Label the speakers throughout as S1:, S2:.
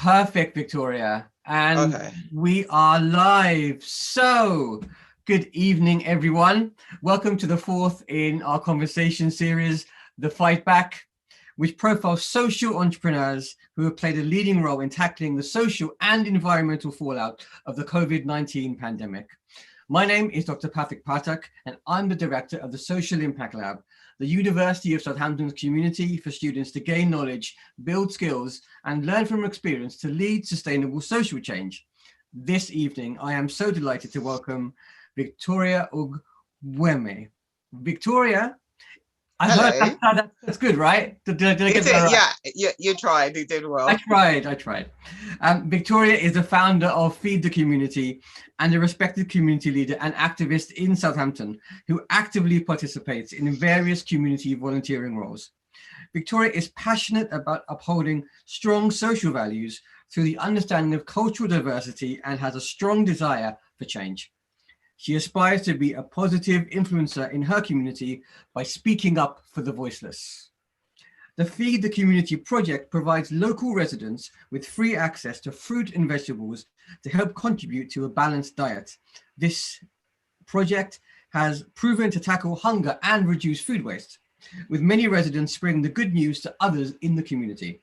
S1: Perfect, Victoria. And
S2: Okay.
S1: we are live. So, good evening, everyone. Welcome to the fourth in our conversation series, The Fightback, which profiles social entrepreneurs who have played a leading role in tackling the social and environmental fallout of the COVID-19 pandemic. My name is Dr. Patrick Patak, and I'm the director of the Social Impact Lab, the University of Southampton's community for students to gain knowledge, build skills, and learn from experience to lead sustainable social change. This evening, I am so delighted to welcome Victoria Ugwoeme. Victoria, I heard
S2: Hello.
S1: that's good, right? Did I get
S2: It's
S1: that
S2: a,
S1: right?
S2: yeah, you tried. You did
S1: I
S2: well.
S1: tried. Victoria is the founder of Feed the Community and a respected community leader and activist in Southampton who actively participates in various community volunteering roles. Victoria is passionate about upholding strong social values through the understanding of cultural diversity and has a strong desire for change. She aspires to be a positive influencer in her community by speaking up for the voiceless. The Feed the Community project provides local residents with free access to fruit and vegetables to help contribute to a balanced diet. This project has proven to tackle hunger and reduce food waste, with many residents spreading the good news to others in the community.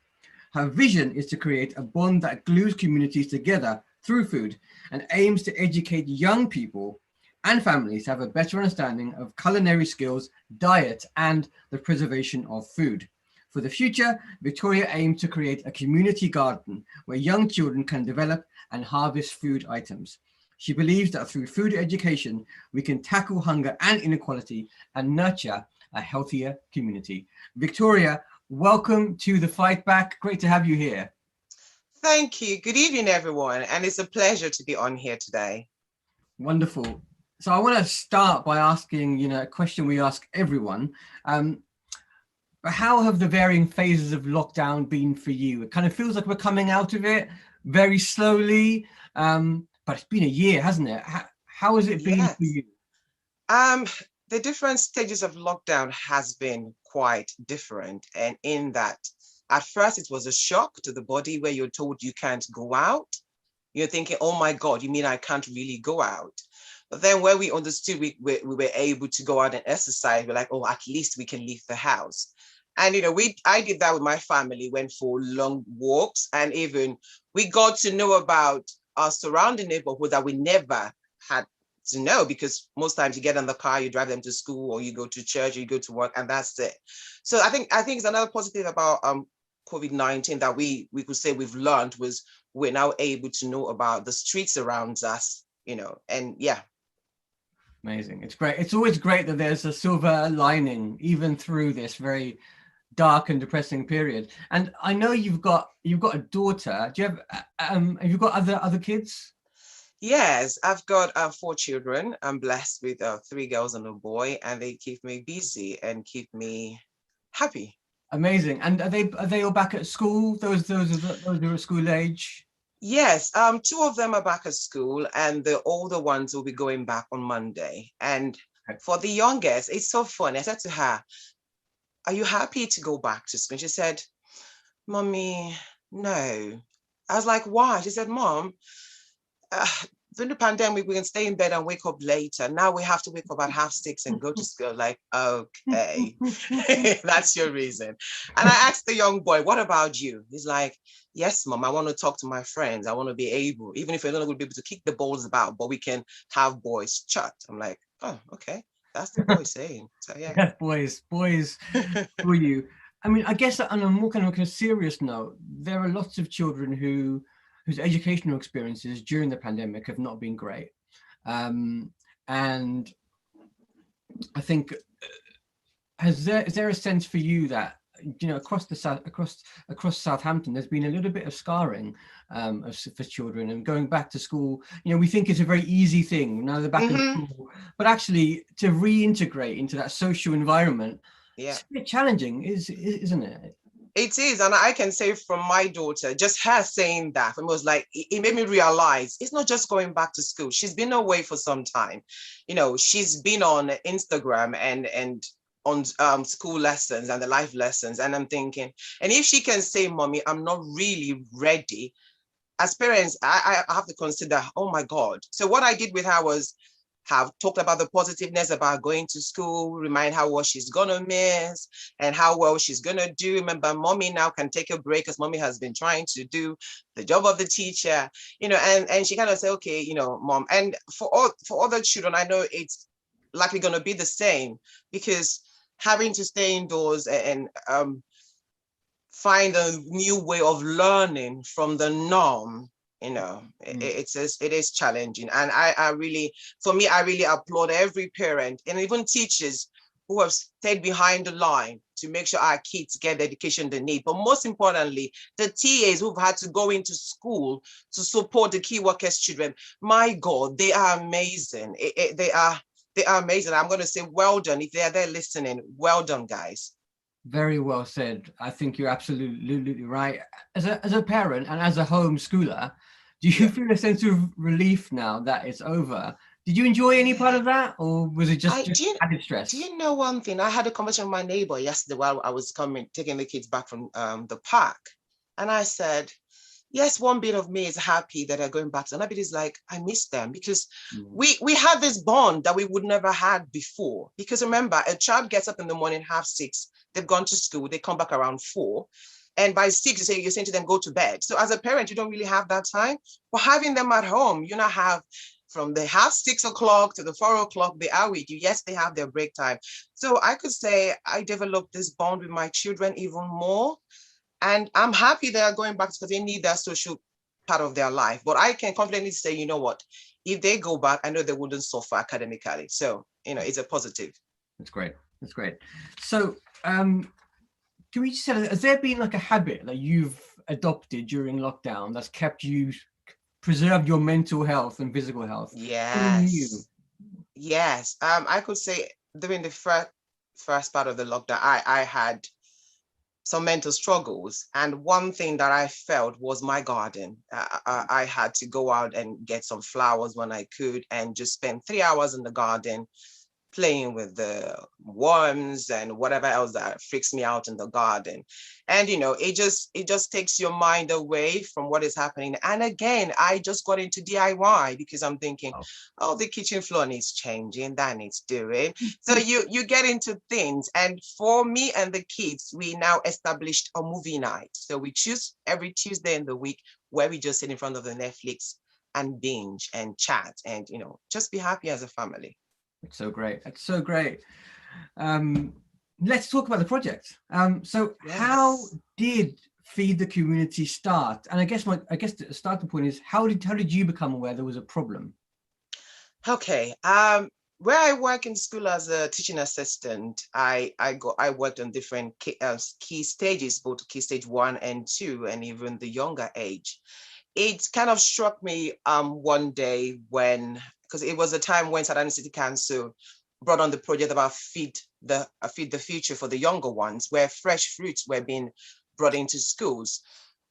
S1: Her vision is to create a bond that glues communities together through food and aims to educate young people and families to have a better understanding of culinary skills, diet, and the preservation of food. For the future, Victoria aims to create a community garden where young children can develop and harvest food items. She believes that through food education, we can tackle hunger and inequality and nurture a healthier community. Victoria, welcome to the Fight Back. Great to have you here.
S2: Thank you. Good evening, everyone. And it's a pleasure to be on here today.
S1: Wonderful. So I want to start by asking, a question we ask everyone. How have the varying phases of lockdown been for you? It kind of feels like we're coming out of it very slowly, but it's been a year, hasn't it? How has it been for
S2: Yes.
S1: you?
S2: Um, the different stages of lockdown has been quite different. And in that, at first it was a shock to the body where you're told you can't go out. You're thinking, oh my God, you mean I can't really go out? But then when we understood we were able to go out and exercise, we're like, oh, at least we can leave the house. And I did that with my family, went for long walks, and even we got to know about our surrounding neighborhood that we never had to know, because most times you get in the car, you drive them to school, or you go to church, or you go to work, and that's it. So I think it's another positive about COVID-19 that we could say we've learned was we're now able to know about the streets around us, and yeah.
S1: Amazing. It's great. It's always great that there's a silver lining, even through this very dark and depressing period. And I know you've got a daughter. Do you have you got other kids?
S2: Yes, I've got 4 children. I'm blessed with 3 girls and a boy, and they keep me busy and keep me happy.
S1: Amazing. And are they all back at school? Those who are at school age?
S2: Yes, 2 of them are back at school, and the older ones will be going back on Monday. And
S1: Okay.
S2: for the youngest, it's so funny. I said to her, "Are you happy to go back to school?" And she said, "Mommy, no." I was like, "Why?" She said, "Mom, uh, during the pandemic, we can stay in bed and wake up later. Now we have to wake up at 6:30 and go to school." Like, okay, that's your reason. And I asked the young boy, "What about you?" He's like, "Yes, Mom, I want to talk to my friends. I want to be able, even if we're not going to be able to kick the balls about, but we can have boys chat." I'm like, "Oh, okay. That's the boy saying." So yeah.
S1: Yes, boys for you. I mean, I guess on a more kind of serious note, there are lots of children whose educational experiences during the pandemic have not been great. And I think is there a sense for you that across the south across Southampton there's been a little bit of scarring for children and going back to school? We think it's a very easy thing now they're back in
S2: Hmm.
S1: school, but actually to reintegrate into that social environment,
S2: Yeah.
S1: it's a bit challenging, isn't it?
S2: It is, and I can say from my daughter, just her saying that, it was like it made me realize it's not just going back to school. She's been away for some time. She's been on Instagram and on school lessons and the life lessons, and I'm thinking, and if she can say, "Mommy, I'm not really ready," as parents, I have to consider, oh my God. So what I did with her was have talked about the positiveness about going to school, remind her what she's gonna miss and how well she's gonna do. Remember, mommy now can take a break because mommy has been trying to do the job of the teacher, and she kind of say, okay, mom. And for other children, I know it's likely gonna be the same, because having to stay indoors and find a new way of learning from the norm, it is challenging. And I really, for me, I really applaud every parent and even teachers who have stayed behind the line to make sure our kids get the education they need. But most importantly, the TAs who've had to go into school to support the key workers children. My God, they are amazing. They are amazing. I'm going to say, well done. If they're there listening, well done, guys.
S1: Very well said. I think you're absolutely right. As a parent and as a homeschooler, do you feel a sense of relief now that it's over? Did you enjoy any part of that, or was it just added stress?
S2: Do you know one thing? I had a conversation with my neighbor yesterday while I was taking the kids back from the park. And I said, yes, one bit of me is happy that they're going back. Another bit is like, I miss them, because we had this bond that we would never had before. Because remember, a child gets up in the morning, 6:30, they've gone to school, they come back around 4. And by 6, you're saying to them, go to bed. So as a parent, you don't really have that time. But having them at home, you now have from the 6 o'clock to the 4 o'clock, they are with you. Yes, they have their break time. So I could say I developed this bond with my children even more. And I'm happy they are going back because they need that social part of their life. But I can confidently say, you know what, if they go back, I know they wouldn't suffer academically. So, it's a positive.
S1: That's great. That's great. So can we just say, has there been like a habit that you've adopted during lockdown that's kept you, preserved your mental health and physical health?
S2: Yes. Yes. I could say during the first part of the lockdown, I had some mental struggles. And one thing that I felt was my garden. I had to go out and get some flowers when I could and just spend 3 hours in the garden playing with the worms and whatever else that freaks me out in the garden. And it just takes your mind away from what is happening. And again, I just got into DIY because I'm thinking, oh, the kitchen floor needs changing, that needs doing. So you get into things. And for me and the kids, we now established a movie night. So we choose every Tuesday in the week where we just sit in front of the Netflix and binge and chat and just be happy as a family.
S1: It's so great. It's so great. Let's talk about the project. So how did Feed the Community start? And I guess the starting point is, how did you become aware there was a problem?
S2: Okay. Where I work in school as a teaching assistant, I worked on different key stages, both key stage 1 and 2, and even the younger age. It kind of struck me one day because it was a time when Southern City Council brought on the project about Feed the Future for the younger ones, where fresh fruits were being brought into schools.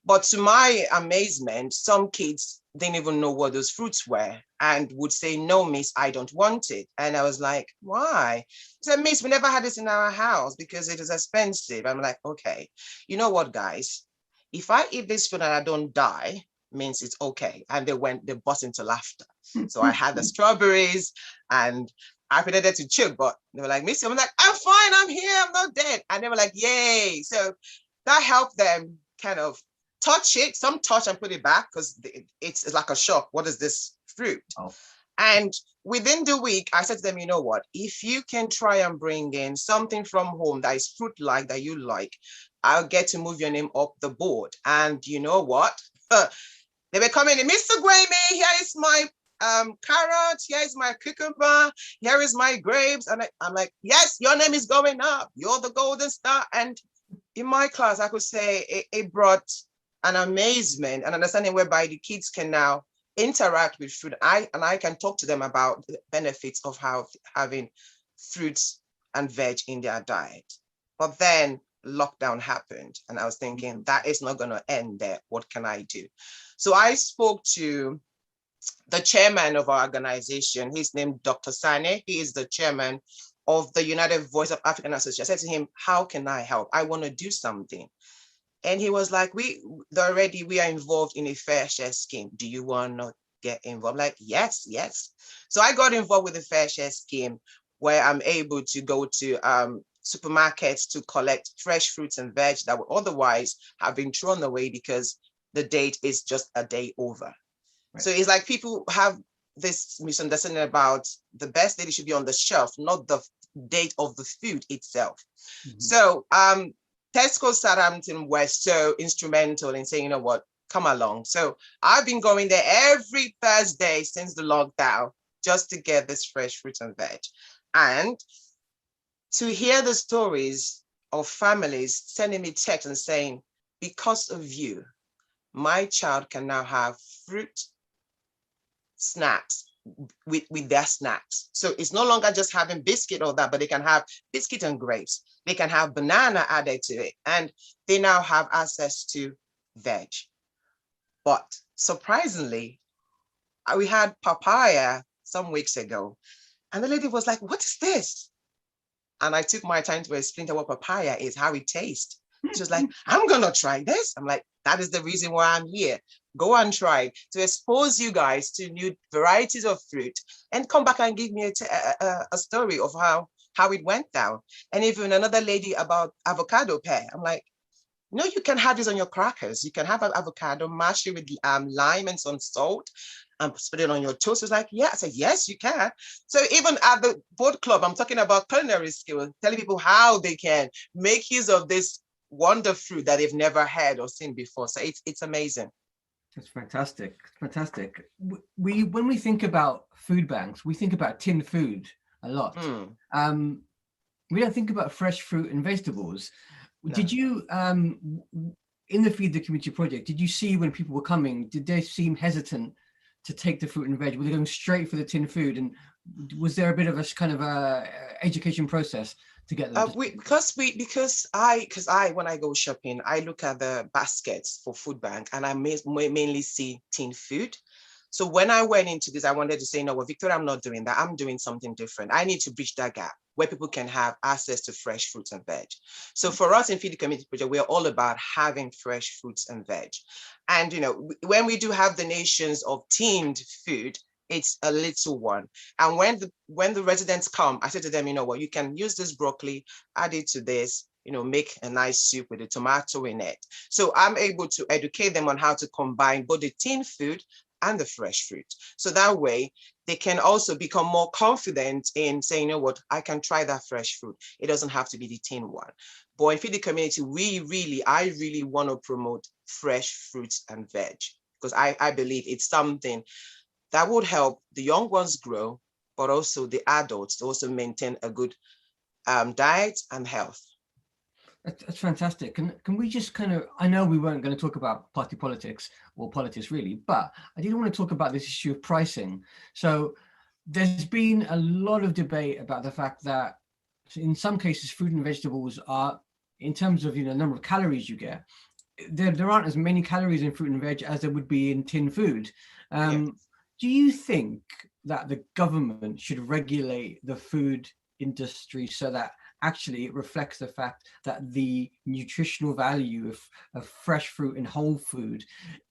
S2: But to my amazement, some kids didn't even know what those fruits were and would say, no, miss, I don't want it. And I was like, why? She said, miss, we never had this in our house because it is expensive. I'm like, okay, you know what, guys? If I eat this food and I don't die, means it's okay. And they burst into laughter. So I had the strawberries and I pretended to choke, but they were like, Missy, I'm like, I'm fine, I'm here, I'm not dead. And they were like, yay. So that helped them kind of touch it, some touch and put it back because it's like a shock. What is this fruit? And within the week, I said to them, you know what, if you can try and bring in something from home that is fruit-like, that you like, I'll get to move your name up the board. And you know what? They were coming in, Mr. Ugwoeme, here is my carrot, here is my cucumber, here is my grapes. And I'm like, yes, your name is going up. You're the golden star. And in my class, I could say it brought an amazement and understanding whereby the kids can now interact with food. And I can talk to them about the benefits of having fruits and veg in their diet. But then lockdown happened and I was thinking that is not going to end there. What can I do? So I spoke to the chairman of our organization. His name, Dr. Sane. He is the chairman of the United Voice of African Association. I said to him, how can I help? I want to do something. And he was like, we are involved in a fair share scheme. Do you want to get involved? Like, yes, yes. So I got involved with the fair share scheme, where I'm able to go to supermarkets to collect fresh fruits and veg that would otherwise have been thrown away because the date is just a day over. Right. So it's like people have this misunderstanding about the best date should be on the shelf, not the date of the food itself. Mm-hmm. So Tesco Southampton were so instrumental in saying, you know what, come along. So I've been going there every Thursday since the lockdown just to get this fresh fruit and veg. And to hear the stories of families sending me texts and saying, because of you, my child can now have fruit snacks with their snacks. So it's no longer just having biscuit or that, but they can have biscuit and grapes. They can have banana added to it, and they now have access to veg. But surprisingly, we had papaya some weeks ago, and the lady was like, what is this? And I took my time to explain to her what papaya is, how it tastes. She was like, I'm going to try this. I'm like, that is the reason why I'm here. Go and try to expose you guys to new varieties of fruit and come back and give me a story of how it went down. And even another lady about avocado pear. I'm like, no, you can have this on your crackers. You can have an avocado, mash it with lime and some salt and put it on your toast. It's like, yeah. I said, yes, you can. So even at the boat club, I'm talking about culinary skills, telling people how they can make use of this wonder fruit that they've never had or seen before. So it's amazing.
S1: That's fantastic. Fantastic. When we think about food banks, we think about tin food a lot. We don't think about fresh fruit and vegetables. No. Did you, in the Feed the Community project, did you see when people were coming, did they seem hesitant to take the fruit and veg? Were they going straight for the tin food? And was there a bit of a kind of a education process to get them?
S2: Because I when I go shopping, I look at the baskets for food bank and I mainly see tin food. So when I went into this, I wanted to say, no, well, Victoria, I'm not doing that. I'm doing something different. I need to bridge that gap where people can have access to fresh fruits and veg. So for us in Feed the Community project, we're all about having fresh fruits and veg. And, you know, when we do have donations of tinned food, it's a little one. And when the residents come, I said to them, you know what, you can use this broccoli, add it to this, you know, make a nice soup with a tomato in it. So I'm able to educate them on how to combine both the tinned food and the fresh fruit. So that way they can also become more confident in saying, you know what, I can try that fresh fruit. It doesn't have to be the tin one. But in Feed the Community, I really want to promote fresh fruits and veg, because I believe it's something that would help the young ones grow, but also the adults to also maintain a good diet and health.
S1: That's fantastic. Can we just kind of, I know we weren't going to talk about party politics or politics really, but I did want to talk about this issue of pricing. So there's been a lot of debate about the fact that in some cases, fruit and vegetables are, in terms of, you know, number of calories you get, there aren't as many calories in fruit and veg as there would be in tin food. Yes. Do you think that the government should regulate the food industry so that actually it reflects the fact that the nutritional value of fresh fruit and whole food,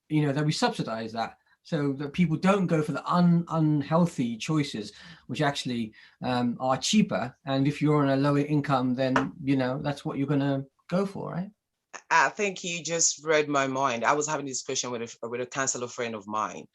S1: you know, that we subsidize that so that people don't go for the unhealthy choices, which actually are cheaper. And if you're on a lower income, then, you know, that's what you're going to go for, right?
S2: I think you just read my mind. I was having a discussion with a councillor friend of mine.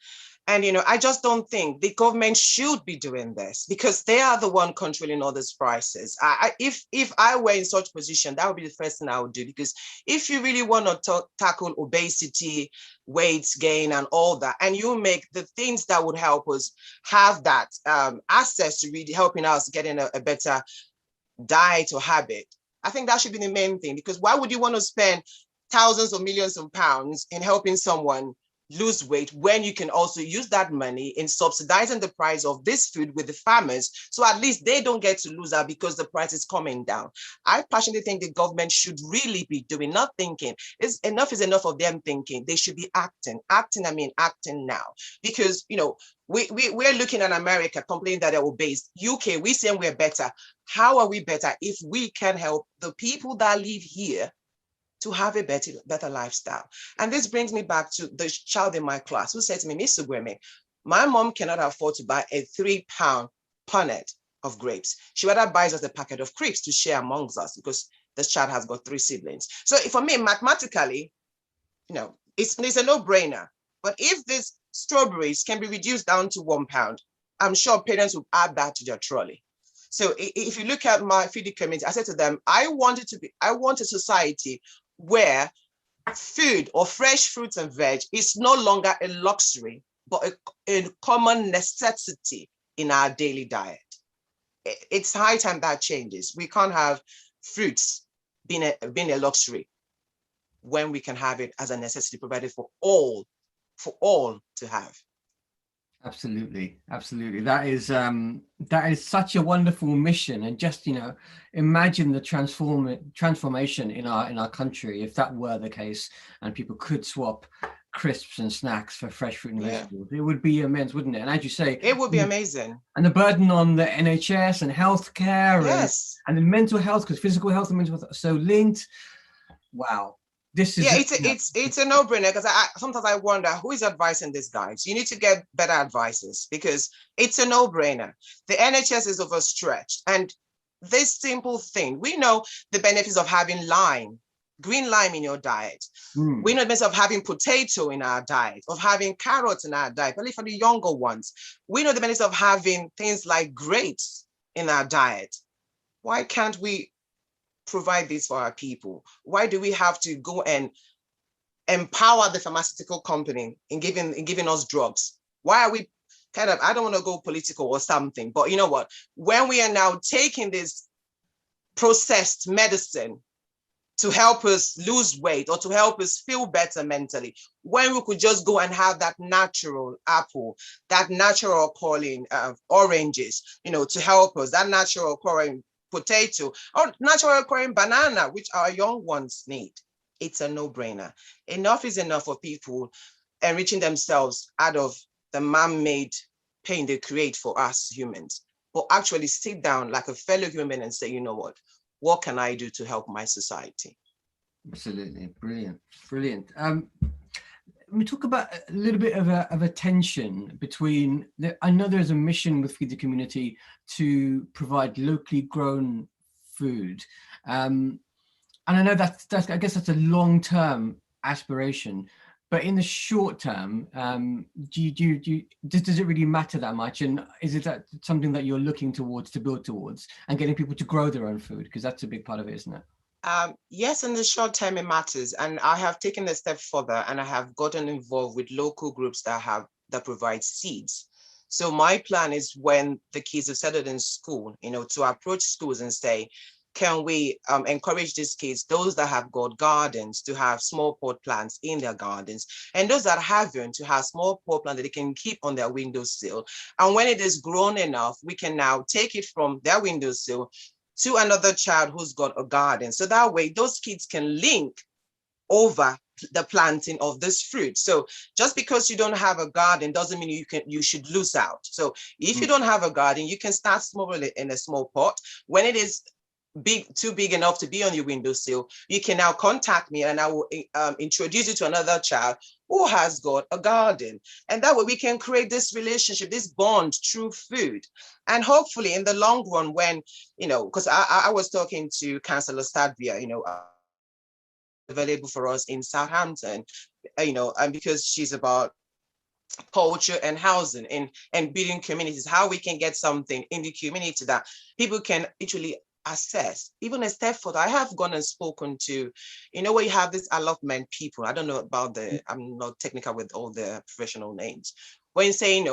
S2: And, you know, I just don't think the government should be doing this because they are the one controlling all these prices. If I were in such position, that would be the first thing I would do, because if you really want to tackle obesity, weight gain and all that, and you make the things that would help us have that access to really helping us getting a better diet or habit, I think that should be the main thing, because why would you want to spend thousands or millions of pounds in helping someone lose weight when you can also use that money in subsidizing the price of this food with the farmers, so at least they don't get to lose out because the price is coming down. I personally think the government should really be doing, not thinking. Enough is enough of them thinking. They should be acting now, because, you know, we're looking at America complaining that they're obese. UK, we saying we're better. How are we better if we can help the people that live here to have a better lifestyle. And this brings me back to the child in my class who said to me, Miss Ugwoeme, my mom cannot afford to buy a 3-pound punnet of grapes. She rather buys us a packet of crisps to share amongst us because this child has got 3 siblings. So for me, mathematically, it's a no-brainer. But if these strawberries can be reduced down to 1 pound, I'm sure parents will add that to their trolley. So if you look at my feeding community, I said to them, I want a society where food or fresh fruits and veg is no longer a luxury, but a common necessity in our daily diet. It's high time that changes. We can't have fruits being a luxury when we can have it as a necessity provided for all to have.
S1: Absolutely, absolutely. That is such a wonderful mission, and just imagine the transformation in our country if that were the case, and people could swap crisps and snacks for fresh fruit and vegetables. It would be immense, wouldn't it? And as you say,
S2: it would be amazing.
S1: And the burden on the NHS and healthcare,
S2: yes,
S1: and then mental health, because physical health and mental health are so linked. Wow. This is
S2: it's a no-brainer, because sometimes I wonder who is advising these guys. You need to get better advisors, because it's a no-brainer. The NHS is overstretched, and this simple thing, we know the benefits of having green lime in your diet. We know the benefits of having potato in our diet, of having carrots in our diet, only for the younger ones. We know the benefits of having things like grapes in our diet. Why can't we provide this for our people? Why do we have to go and empower the pharmaceutical company in giving us drugs? Why are we I don't want to go political or something, but you know what? When we are now taking this processed medicine to help us lose weight or to help us feel better mentally, when we could just go and have that natural apple, that natural occurring oranges, to help us, that natural occurring potato, or natural occurring banana, which our young ones need. It's a no-brainer. Enough is enough for people enriching themselves out of the man-made pain they create for us humans, but actually sit down like a fellow human and say, you know what can I do to help my society?
S1: Absolutely. Brilliant. We talk about a little bit of a tension between I know there's a mission with Feed the Community to provide locally grown food, and I know that's I guess that's a long-term aspiration, but in the short term, does it really matter that much? And is it that something that you're looking towards to build towards, and getting people to grow their own food, because that's a big part of it, isn't it?
S2: Yes, in the short term it matters, and I have taken a step further, and I have gotten involved with local groups that provide seeds. So my plan is, when the kids are settled in school, to approach schools and say, can we encourage these kids, those that have got gardens, to have small pot plants in their gardens, and those that haven't, to have small pot plants that they can keep on their windowsill. And when it is grown enough, we can now take it from their windowsill to another child who's got a garden. So that way, those kids can link over the planting of this fruit. So just because you don't have a garden doesn't mean you should lose out. So if you don't have a garden, you can start small in a small pot. When it is too big enough to be on your windowsill, you can now contact me, and I will introduce you to another child who has got a garden. And that way we can create this relationship, this bond through food. And hopefully in the long run, when, because I was talking to Councillor Stadvia, available for us in Southampton, and because she's about culture and housing and building communities, how we can get something in the community that people can actually assess. Even a step further, I have gone and spoken to, where you have this allotment people. I don't know about I'm not technical with all the professional names. When you say,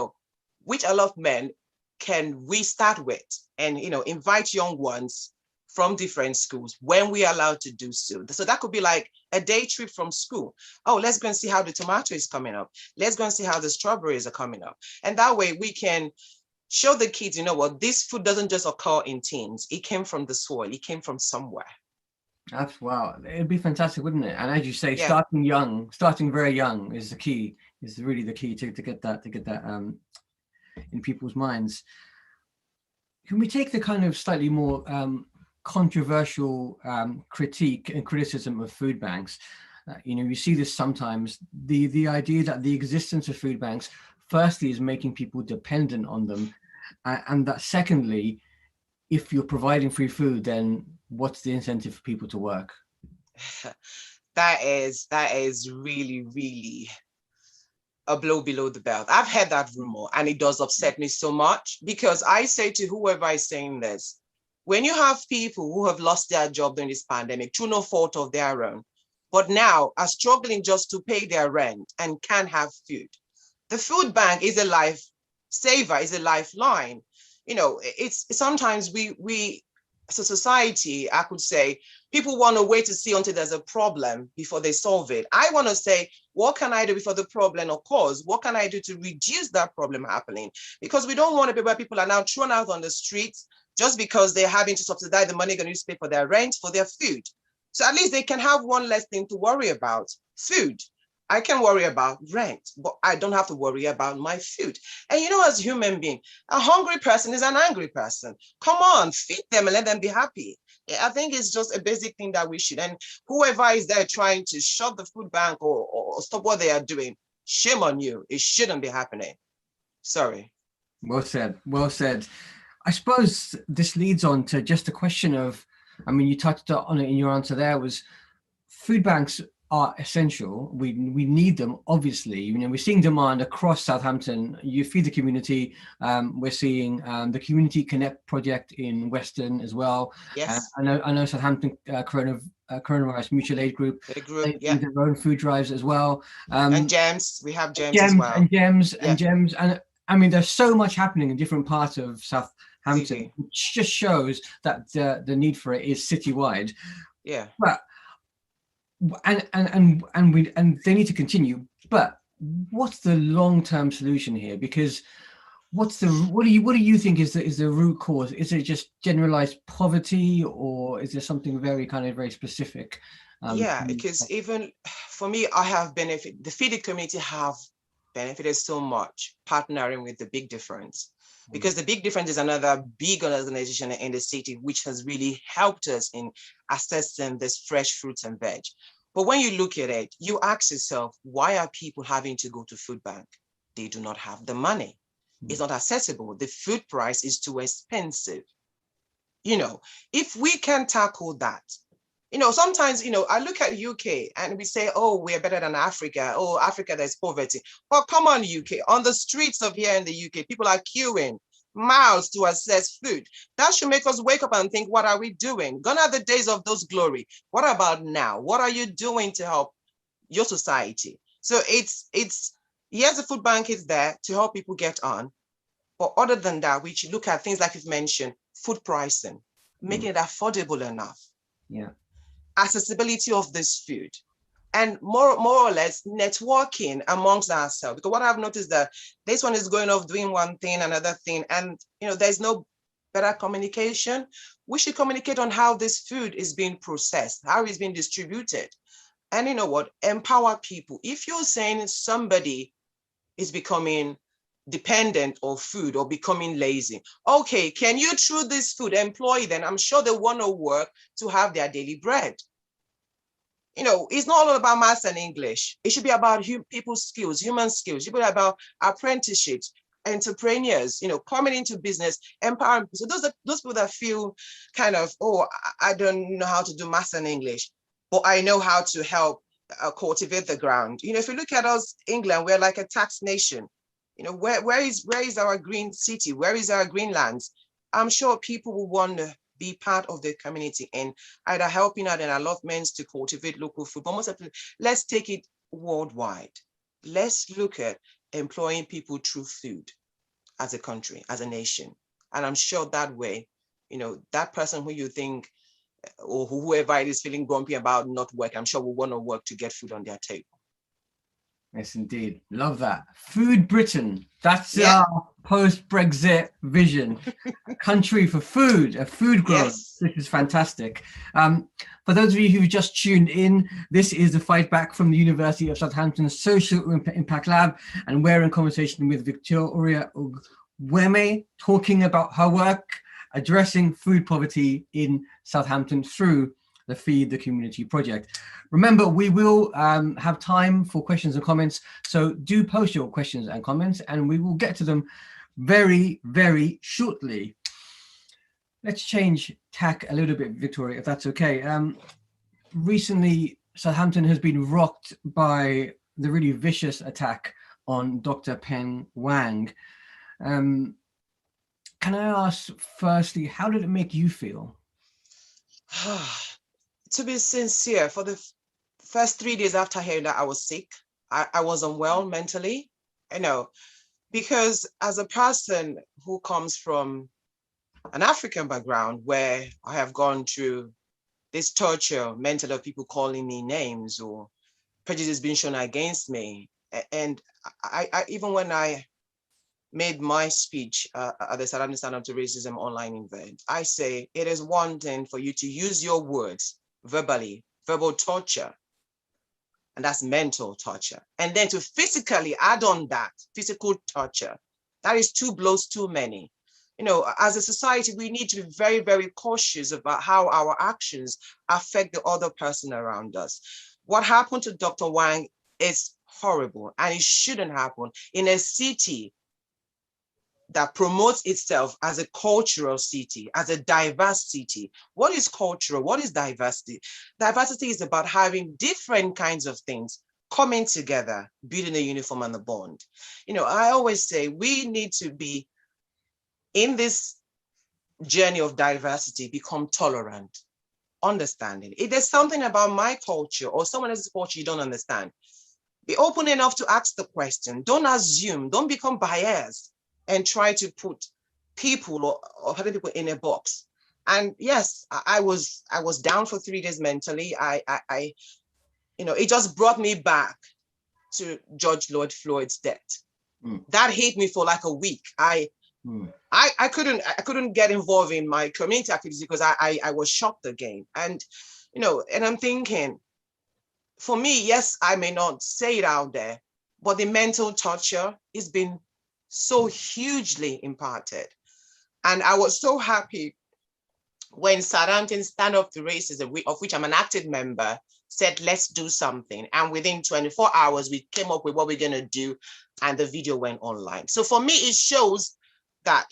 S2: which allotment can we start with, and invite young ones from different schools when we are allowed to do so. So that could be like a day trip from school. Oh, let's go and see how the tomato is coming up. Let's go and see how the strawberries are coming up. And that way we can show the kids, this food doesn't just occur in tins. It came from the soil. It came from somewhere.
S1: That's wow. It'd be fantastic, wouldn't it? And as you say, starting very young is the key. Is really the key to get that in people's minds. Can we take the kind of slightly more controversial critique and criticism of food banks. You see this sometimes, the idea that the existence of food banks, firstly, is making people dependent on them, and that secondly, if you're providing free food, then what's the incentive for people to work?
S2: That is really, really a blow below the belt. I've heard that rumor, and it does upset me so much, because I say to whoever is saying this, when you have people who have lost their job during this pandemic through no fault of their own, but now are struggling just to pay their rent and can't have food, the food bank is a life saver, is a lifeline. It's sometimes we as a society, I could say, people want to wait to see until there's a problem before they solve it. I want to say, what can I do before the problem occurs? What can I do to reduce that problem happening? Because we don't want to be where people are now thrown out on the streets just because they're having to subsidize the money they're going to use to pay for their rent, for their food. So at least they can have one less thing to worry about: food. I can worry about rent, but I don't have to worry about my food. And as a human being, a hungry person is an angry person. Come on, feed them and let them be happy. Yeah, I think it's just a basic thing that we should. And whoever is there trying to shut the food bank or stop what they are doing, shame on you. It shouldn't be happening. Sorry.
S1: Well said. Well said. I suppose this leads on to just a question of, you touched on it in your answer there, was food banks are essential. We need them, obviously. We're seeing demand across Southampton. You feed the community. We're seeing the Community Connect project in Weston as well.
S2: Yes.
S1: I know Southampton Coronavirus Mutual Aid Group.
S2: The group,
S1: they
S2: yeah.
S1: do their own food drives as well.
S2: And GEMS, we have GEMS as well.
S1: And GEMS, and there's so much happening in different parts of Southampton, which just shows that the need for it is citywide.
S2: Yeah.
S1: But and they need to continue. But what's the long-term solution here? Because what do you think is the root cause? Is it just generalized poverty, or is there something very specific?
S2: Because even for me, I have benefited. The feeding community have benefited so much partnering with the Big Difference, because the Big Difference is another big organization in the city which has really helped us in accessing this fresh fruits and veg. But when you look at it, you ask yourself, why are people having to go to food bank? They do not have the money. It's not accessible. The food price is too expensive. If we can tackle that, sometimes, I look at UK and we say, oh, we're better than Africa. Oh, Africa, there's poverty. But come on, UK, on the streets of here in the UK, people are queuing miles to access food. That should make us wake up and think, what are we doing? Gone are the days of those glory. What about now? What are you doing to help your society? So it's yes, the food bank is there to help people get on. But other than that, we should look at things like you've mentioned, food pricing, making it affordable enough.
S1: Yeah.
S2: Accessibility of this food, and more or less networking amongst ourselves. Because what I've noticed that this one is going off doing one thing, another thing, and there's no better communication. We should communicate on how this food is being processed, how it's being distributed. And empower people. If you're saying somebody is becoming dependent of food or becoming lazy, okay, can you through this food employ them? I'm sure they want to work to have their daily bread. It's not all about maths and English. It should be about people's skills, human skills. It should be about apprenticeships, entrepreneurs, coming into business, empowering people. So those people that feel kind of, oh, I don't know how to do maths and English, but I know how to help cultivate the ground. If you look at us, England, we're like a tax nation. Where is our green city? Where is our green lands? I'm sure people will want to be part of the community and either helping out in allotments to cultivate local food. But most of it, let's take it worldwide. Let's look at employing people through food as a country, as a nation. And I'm sure that way, that person who you think, or whoever it is feeling grumpy about not work, I'm sure will want to work to get food on their table.
S1: Yes, indeed. Love that. Food Britain. That's our post-Brexit vision. A country for food, a food growth.
S2: Yes.
S1: This is fantastic. For those of you who've just tuned in, this is the Fightback from the University of Southampton's Social Impact Lab, and we're in conversation with Victoria Ugwoeme, talking about her work addressing food poverty in Southampton through the Feed the Community project. Remember, we will have time for questions and comments, so do post your questions and comments and we will get to them very, very shortly. Let's change tack a little bit, Victoria, if that's okay. Recently, Southampton has been rocked by the really vicious attack on Dr. Pen Wang. Can I ask, firstly, how did it make you feel?
S2: To be sincere, for the first 3 days after hearing that I was sick, I was unwell mentally, because as a person who comes from an African background where I have gone through this torture mentally of people calling me names or prejudice being shown against me. And I even when I made my speech at the Southampton Stand Up to Racism online event, I say it is one thing for you to use your words verbally, verbal torture, and that's mental torture. And then to physically add on that, physical torture, that is 2 blows too many. As a society, we need to be very, very cautious about how our actions affect the other person around us. What happened to Dr. Wang is horrible, and it shouldn't happen in a city that promotes itself as a cultural city, as a diverse city. What is cultural? What is diversity? Diversity is about having different kinds of things coming together, building a uniform and a bond. I always say we need to be, in this journey of diversity, become tolerant, understanding. If there's something about my culture or someone else's culture you don't understand, be open enough to ask the question. Don't assume, don't become biased and try to put people or other people in a box. And yes, I was down for 3 days mentally. It just brought me back to George Lloyd Floyd's death. That hit me for like a week. I couldn't get involved in my community activities because I was shocked again. And and I'm thinking, for me, yes, I may not say it out there, but the mental torture has been so hugely imparted. And I was so happy when Southampton Stand Up to Racism, of which I'm an active member, said, let's do something. And within 24 hours, we came up with what we're going to do, and the video went online. So for me, it shows that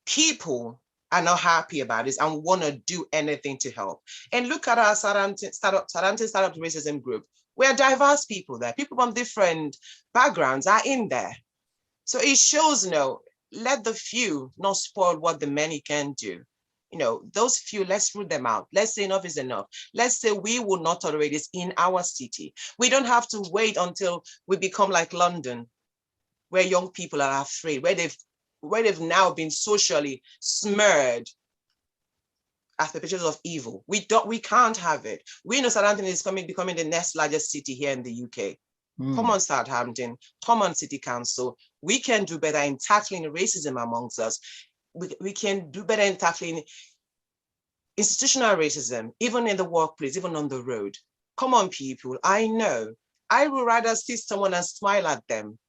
S2: people are not happy about this and want to do anything to help. And look at our Southampton Stand Up to Racism group. We're diverse people there. People from different backgrounds are in there. So it shows, let the few not spoil what the many can do. Those few, let's root them out. Let's say enough is enough. Let's say we will not tolerate this in our city. We don't have to wait until we become like London, where young people are afraid, where they've now been socially smeared as perpetrators of evil. We can't have it. We know Southampton is becoming the next largest city here in the UK. Come on, Southampton, come on, City Council. We can do better in tackling racism amongst us. We can do better in tackling institutional racism, even in the workplace, even on the road. Come on, people. I know. I would rather see someone and smile at them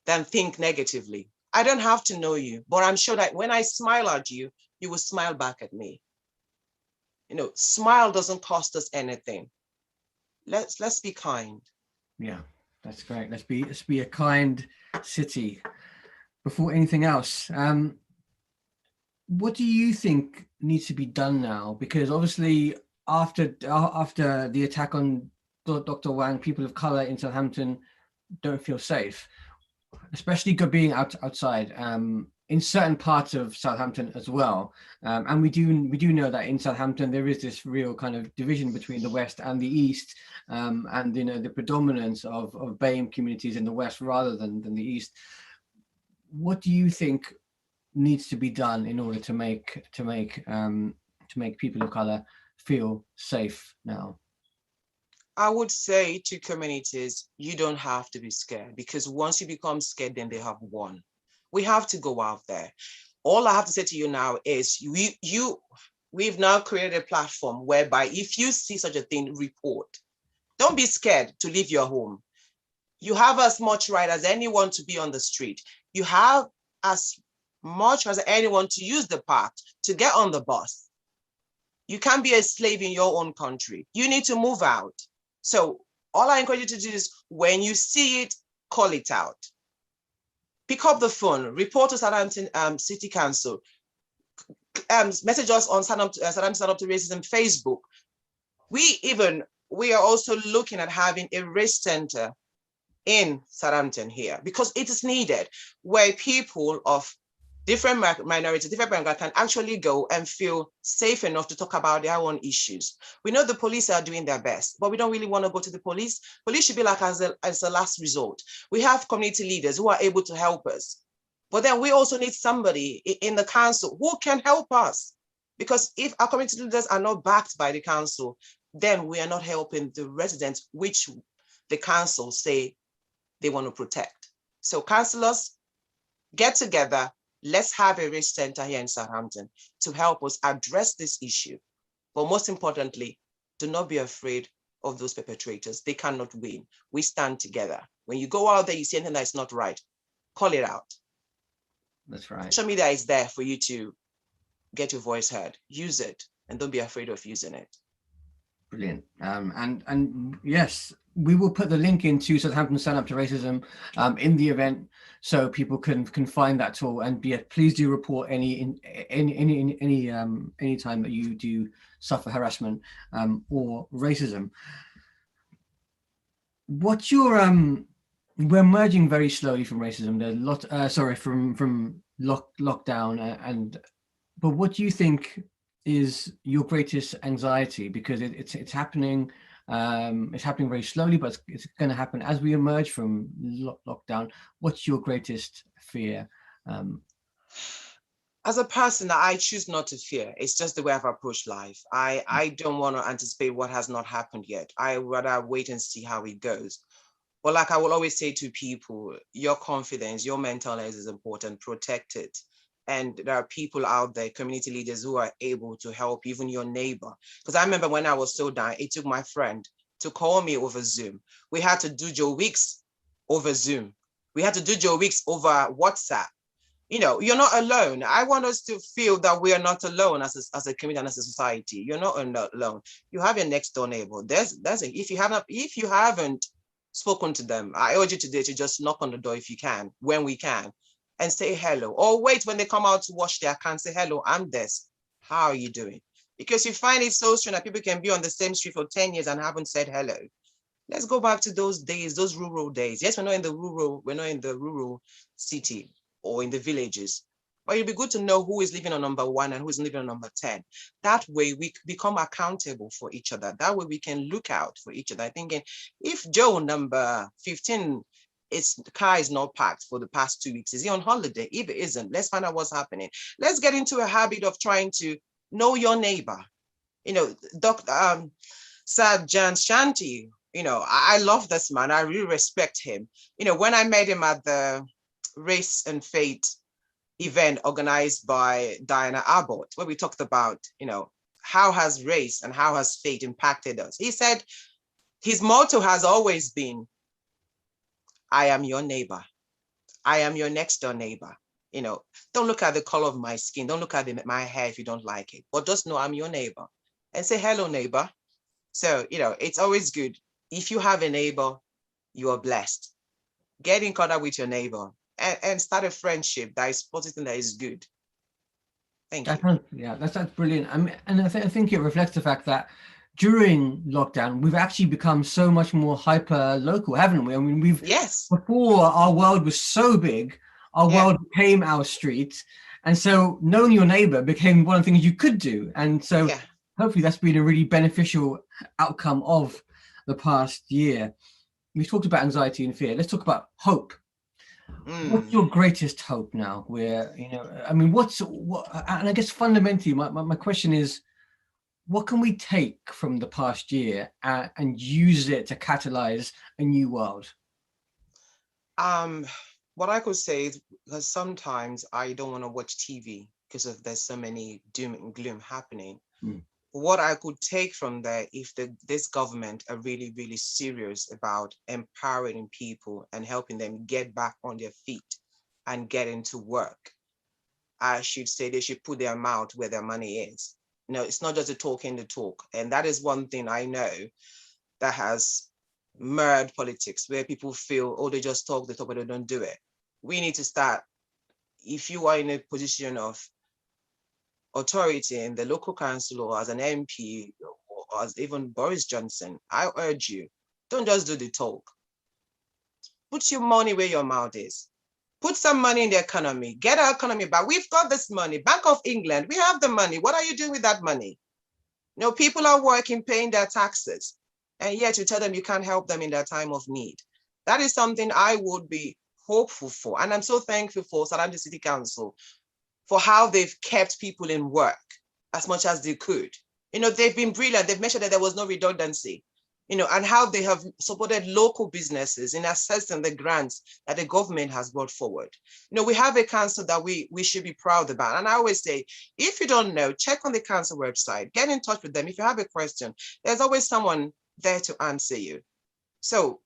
S2: than think negatively. I don't have to know you, but I'm sure that when I smile at you, you will smile back at me. Smile doesn't cost us anything. Let's be kind.
S1: Yeah, that's great. Let's be a kind city. Before anything else, what do you think needs to be done now? Because obviously, after the attack on Dr. Wang, people of color in Southampton don't feel safe, especially being outside. In certain parts of Southampton as well, and we do know that in Southampton there is this real kind of division between the West and the East, and the predominance of BAME communities in the West rather than the East. What do you think needs to be done in order to make people of color feel safe now?
S2: I would say to communities, you don't have to be scared, because once you become scared, then they have won. We have to go out there. All I have to say to you now is we've now created a platform whereby if you see such a thing, report. Don't be scared to leave your home. You have as much right as anyone to be on the street. You have as much as anyone to use the path, to get on the bus. You can't be a slave in your own country. You need to move out. So all I encourage you to do is when you see it, call it out. Pick up the phone, report to Southampton City Council, message us on Southampton Stand Up to Racism Facebook. We are also looking at having a race center in Southampton here because it is needed, where people of different minorities, different backgrounds can actually go and feel safe enough to talk about their own issues. We know the police are doing their best, but we don't really want to go to the police. Police should be like as a last resort. We have community leaders who are able to help us. But then we also need somebody in the council who can help us. Because if our community leaders are not backed by the council, then we are not helping the residents, which the council say they want to protect. So councillors, get together. Let's have a race center here in Southampton to help us address this issue. But most importantly, do not be afraid of those perpetrators. They cannot win. We stand together. When you go out there, you see anything that's not right, call it out.
S1: That's right.
S2: Social media is there for you to get your voice heard. Use it and don't be afraid of using it.
S1: Brilliant. And yes, we will put the link into Southampton Stand Up to Racism in the event, so people can find that tool. And please do report any time that you do suffer harassment or racism. What's your we're emerging very slowly from racism. There's a lot from lockdown but what do you think is your greatest anxiety? Because it's happening. It's happening very slowly, but it's going to happen as we emerge from lockdown. What's your greatest fear?
S2: As a person, I choose not to fear. It's just the way I've approached life. I don't want to anticipate what has not happened yet. I rather wait and see how it goes. But like I will always say to people, your confidence, your mental health is important. Protect it. And there are people out there, community leaders, who are able to help, even your neighbor. Because I remember when I was so down, it took my friend to call me over Zoom. We had to do Joe Weeks over Zoom. We had to do Joe Weeks over WhatsApp. You know, you're not alone. I want us to feel that we are not alone as a community and as a society. You're not alone. You have your next door neighbor. If you haven't spoken to them, I urge you today to just knock on the door if you can, when we can, and say hello. Or wait when they come out to wash their cans, say hello, I'm this. How are you doing? Because you find it so strange that people can be on the same street for 10 years and haven't said hello. Let's go back to those days, those rural days. Yes, we're not in the rural city or in the villages, but it'd be good to know who is living on number 1 and who is living on number 10. That way we become accountable for each other. That way we can look out for each other. Thinking, if Joe number 15, the car is not packed for the past 2 weeks, is he on holiday? If it isn't, let's find out what's happening. Let's get into a habit of trying to know your neighbor. You know, Dr. Sir John Shanti, you know, I love this man. I really respect him. You know, when I met him at the Race and Fate event organized by Diana Abbott, where we talked about, you know, how has race and how has fate impacted us? He said his motto has always been, I am your neighbor. I am your next door neighbor. You know, don't look at the color of my skin. Don't look at my hair if you don't like it, but just know I'm your neighbor and say, hello, neighbor. So, you know, it's always good. If you have a neighbor, you are blessed. Get in contact with your neighbor and start a friendship that is positive, that is good. Thank you.
S1: Yeah, that's brilliant. And I think it reflects the fact that during lockdown, we've actually become so much more hyper local, haven't we? I mean,
S2: yes,
S1: before our world was so big, our world became our street. And so knowing your neighbor became one of the things you could do. And so hopefully that's been a really beneficial outcome of the past year. We've talked about anxiety and fear. Let's talk about hope. What's your greatest hope now? Where, you know, I mean, and I guess fundamentally, my question is, what can we take from the past year and use it to catalyze a new world?
S2: What I could say is, because sometimes I don't want to watch TV because there's so many doom and gloom happening. What I could take from there, if this government are really, really serious about empowering people and helping them get back on their feet and get into work, I should say they should put their mouth where their money is. It's not just the talk. And that is one thing I know that has marred politics, where people feel, oh, they just talk, but they don't do it. We need to start, if you are in a position of authority in the local council or as an MP or as even Boris Johnson, I urge you, don't just do the talk. Put your money where your mouth is. Put some money in the economy. Get our economy back. We've got this money. Bank of England, we have the money. What are you doing with that money? People are working, paying their taxes, and yet you tell them you can't help them in their time of need. That is something I would be hopeful for. And I'm so thankful for Southampton City Council for how they've kept people in work as much as they could. They've been brilliant. They've made sure that there was no redundancy, and how they have supported local businesses in accessing the grants that the government has brought forward. We have a council that we should be proud about. And I always say, if you don't know, check on the council website, get in touch with them. If you have a question, there's always someone there to answer you. So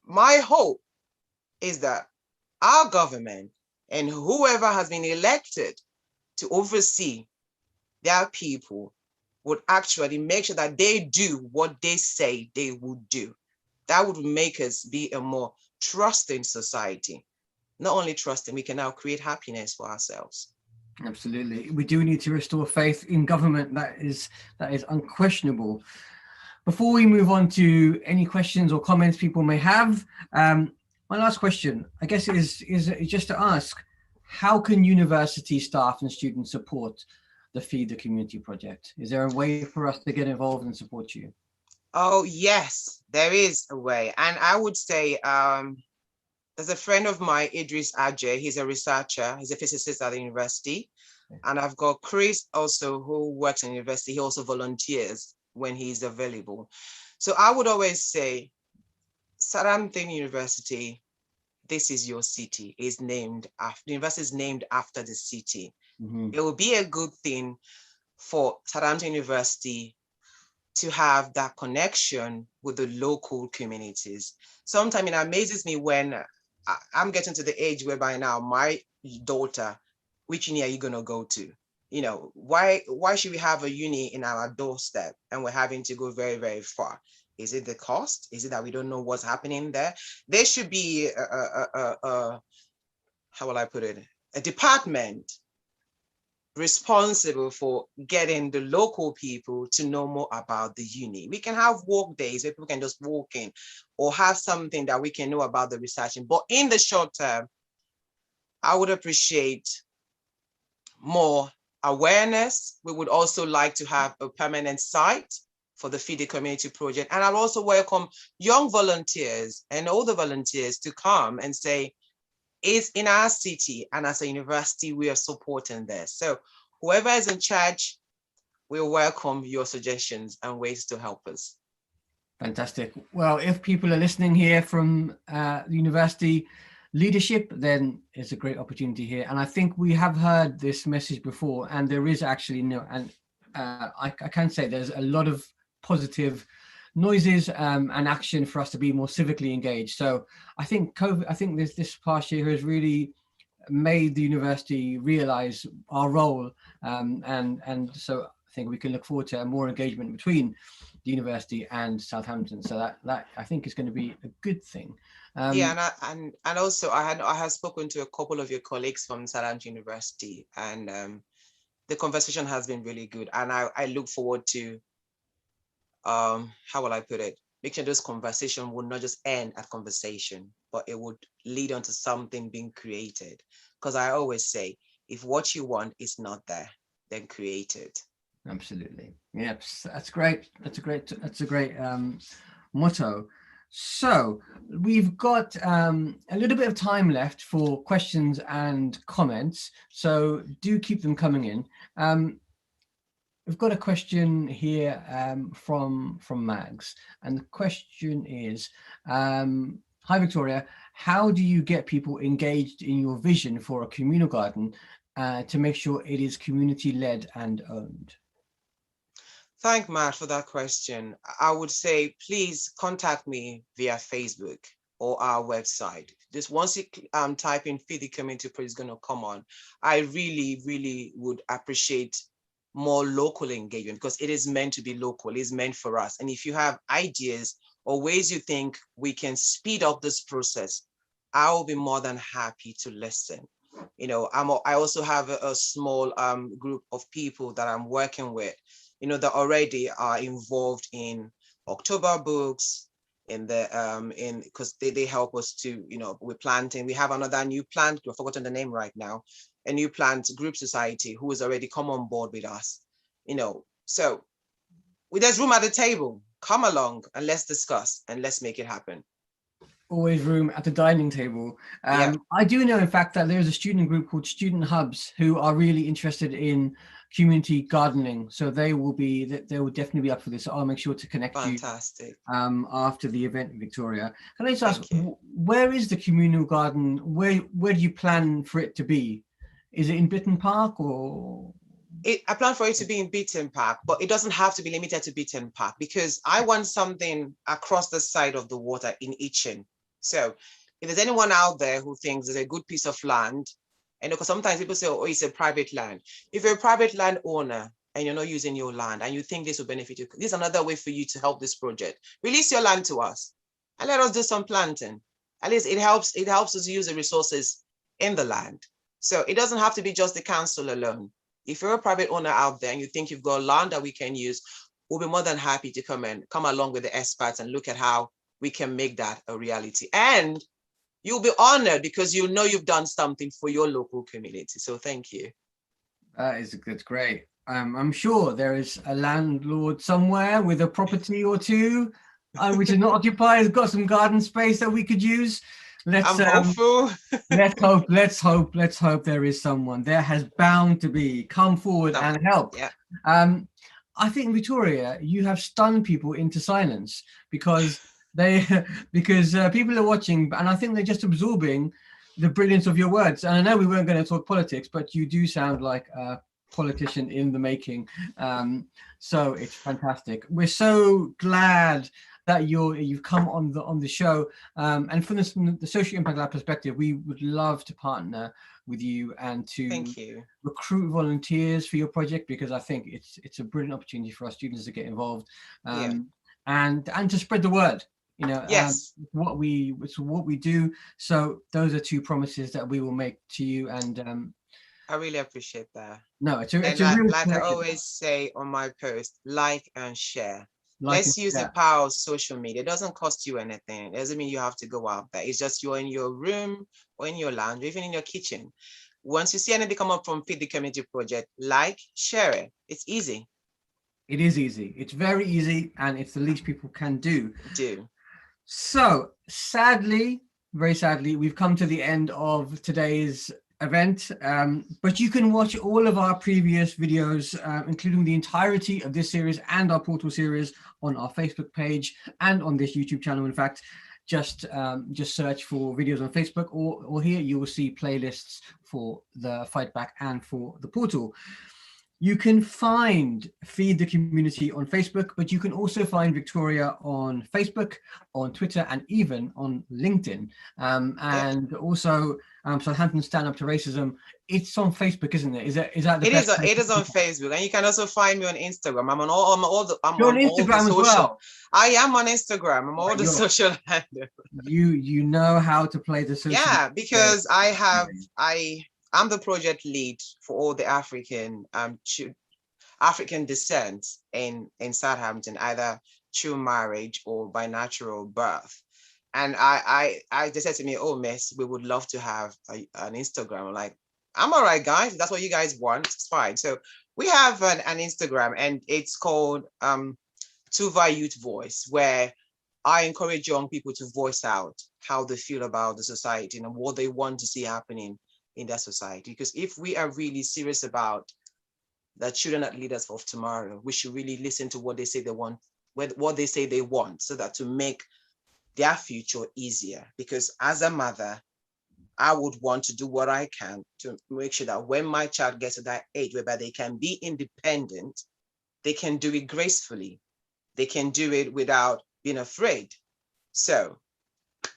S2: my hope is that our government and whoever has been elected to oversee their people would actually make sure that they do what they say they would do. That would make us be a more trusting society. Not only trusting, we can now create happiness for ourselves.
S1: Absolutely. We do need to restore faith in government. That is unquestionable. Before we move on to any questions or comments people may have, my last question, I guess, is just to ask, how can university staff and students support the Feed the Community project? Is there a way for us to get involved and support you?
S2: Oh, yes, there is a way. And I would say, there's a friend of mine, Idris Ajay. He's a researcher. He's a physicist at the university. And I've got Chris also, who works in university. He also volunteers when he's available. So I would always say, Southampton University, this is your city. The university is named after the city. Mm-hmm. It will be a good thing for Southampton University to have that connection with the local communities. Sometimes it amazes me when I'm getting to the age whereby now my daughter, which uni are you going to go to? Why should we have a uni in our doorstep and we're having to go very, very far? Is it the cost? Is it that we don't know what's happening there? There should be how will I put it? A department responsible for getting the local people to know more about the uni. We can have walk days where people can just walk in, or have something that we can know about the researching. But in the short term, I would appreciate more awareness. We would also like to have a permanent site for the Feed the Community project. And I'll also welcome young volunteers and older volunteers to come and say, it's in our city, and as a university, we are supporting this. So whoever is in charge, we'll welcome your suggestions and ways to help us.
S1: Fantastic. Well, if people are listening here from the university leadership, then it's a great opportunity here. And I think we have heard this message before, and there is actually I can say there's a lot of positive noises and action for us to be more civically engaged. So I think this past year has really made the university realize our role, and so I think we can look forward to more engagement between the university and Southampton. So that I think is going to be a good thing.
S2: And also I have spoken to a couple of your colleagues from Southampton University, and the conversation has been really good, and I look forward to how will I put it? Make sure this conversation will not just end at conversation, but it would lead on to something being created. Because I always say, if what you want is not there, then create it.
S1: Absolutely. Yep. That's great. That's a great motto. So we've got a little bit of time left for questions and comments. So do keep them coming in. We've got a question here from Mags, and the question is, hi Victoria, how do you get people engaged in your vision for a communal garden to make sure it is community-led and owned?
S2: Thank Matt for that question. I would say, please contact me via Facebook. or our website. Just once you type in Feed the Community Project, it's going to come on. I really, really would appreciate more local engagement because it is meant to be local. It's meant for us. And if you have ideas or ways you think we can speed up this process, I will be more than happy to listen. I also have a small group of people that I'm working with, that already are involved in October books, because they help us to, with planting. We have another new plant, I've forgotten the name right now, a new plant group society who has already come on board with us, so there's room at the table. Come along and let's discuss and let's make it happen.
S1: Always room at the dining table.
S2: Yeah.
S1: I do know, in fact, that there's a student group called Student Hubs who are really interested in community gardening. So they will definitely be up for this. So I'll make sure to connect
S2: Fantastic.
S1: you after the event, Victoria. Can I just ask,
S2: Thank you.
S1: where is the communal garden? Where do you plan for it to be? Is it in Bitten Park or?
S2: I plan for it to be in Beaton Park, but it doesn't have to be limited to Beaton Park because I want something across the side of the water in Itchen. So if there's anyone out there who thinks there's a good piece of land, and because sometimes people say, oh, it's a private land. If you're a private land owner and you're not using your land and you think this will benefit you, this is another way for you to help this project. Release your land to us and let us do some planting. At least it helps us use the resources in the land. So it doesn't have to be just the council alone. If you're a private owner out there and you think you've got land that we can use, we'll be more than happy to come along with the experts and look at how we can make that a reality. And you'll be honored because you know you've done something for your local community. So thank you.
S1: That's great. I'm sure there is a landlord somewhere with a property or two, which is not occupied, has got some garden space that we could use.
S2: I'm hopeful.
S1: let's hope there is someone. There has bound to be. Come forward and help.
S2: Yeah.
S1: I think, Victoria, you have stunned people into silence because people are watching, and I think they're just absorbing the brilliance of your words. And I know we weren't going to talk politics, but you do sound like a politician in the making. So it's fantastic. We're so glad that you've come on the show, and from the Social Impact Lab perspective, we would love to partner with you and to recruit volunteers for your project, because I think it's a brilliant opportunity for our students to get involved, and to spread the word. It's what we do. So those are two promises that we will make to you, and
S2: I really appreciate that.
S1: No, it's a
S2: like I always say on my post, like and share. Let's use the power of social media. It doesn't cost you anything. It doesn't mean you have to go out there. It's just you're in your room or in your lounge, or even in your kitchen. Once you see anything come up from Feed the Community Project, like, share it. It's easy.
S1: It is easy. It's very easy, and it's the least people can do.
S2: Do.
S1: So sadly, very sadly, we've come to the end of today's event, but you can watch all of our previous videos, including the entirety of this series and our portal series, on our Facebook page and on this YouTube channel. In fact, just search for videos on Facebook, or here you will see playlists for the Fightback and for the portal. You can find Feed the Community on Facebook, but you can also find Victoria on Facebook, on Twitter, and even on LinkedIn. And also Southampton Stand Up to Racism. It's on Facebook, isn't it? Is that the best?
S2: It is on Facebook, and you can also find me on Instagram. I'm on all the
S1: Instagram as well.
S2: I am on Instagram. I'm all the social handles.
S1: You know how to play the social.
S2: Yeah, because I'm the project lead for all the African descent in Southampton, either through marriage or by natural birth. And they said to me, oh, miss, we would love to have an Instagram. I'm like, I'm all right, guys. If that's what you guys want, it's fine. So we have an Instagram, and it's called Tuva Youth Voice, where I encourage young people to voice out how they feel about the society and what they want to see happening in that society. Because if we are really serious about the children that leaders of tomorrow, we should really listen to what they say they want, so that to make their future easier. Because as a mother, I would want to do what I can to make sure that when my child gets to that age whereby they can be independent, they can do it gracefully. They can do it without being afraid. So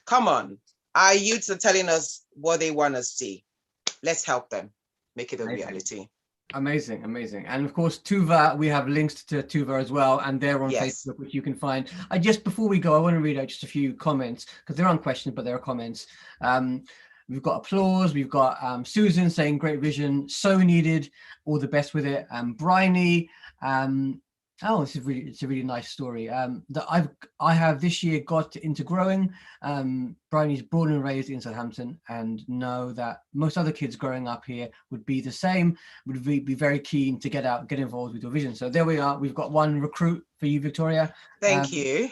S2: Come on. Our youths are telling us what they want to see. Let's help them make it a reality.
S1: Amazing, amazing. And of course, Tuva, we have links to Tuva as well, and they're on Facebook, which you can find. Just before we go, I want to read out just a few comments, because there aren't questions, but there are comments. We've got applause. We've got Susan saying, great vision, so needed, all the best with it. Bryony, oh, it's a really nice story that I have this year got into growing. Bryony's born and raised in Southampton, and know that most other kids growing up here would be the same, would be very keen to get out, get involved with your vision. So there we are. We've got one recruit for you, Victoria.
S2: Thank you.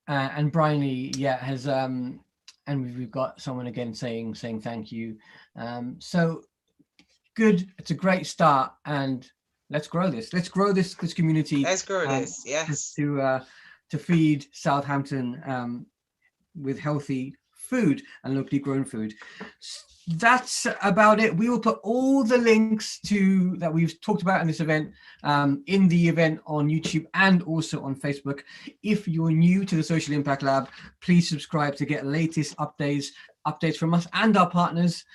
S1: And Bryony, yeah, has and we've got someone again saying thank you. So good. It's a great start, and let's grow this. Let's grow this community.
S2: Let's grow this. Yes.
S1: To feed Southampton with healthy food and locally grown food. That's about it. We will put all the links that we've talked about in this event in the event on YouTube and also on Facebook. If you're new to the Social Impact Lab, please subscribe to get latest updates from us and our partners,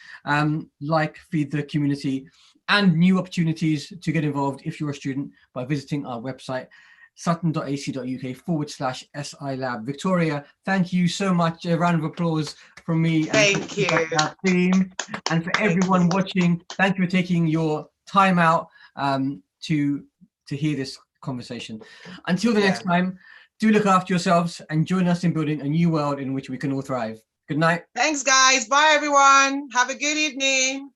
S1: like Feed the Community, and new opportunities to get involved if you're a student by visiting our website, sutton.ac.uk/SI Lab. Victoria, thank you so much. A round of applause from me.
S2: Thank you.
S1: Our team, and for everyone watching, thank you for taking your time out to hear this conversation. Until the next time, do look after yourselves and join us in building a new world in which we can all thrive. Good night.
S2: Thanks, guys. Bye, everyone. Have a good evening.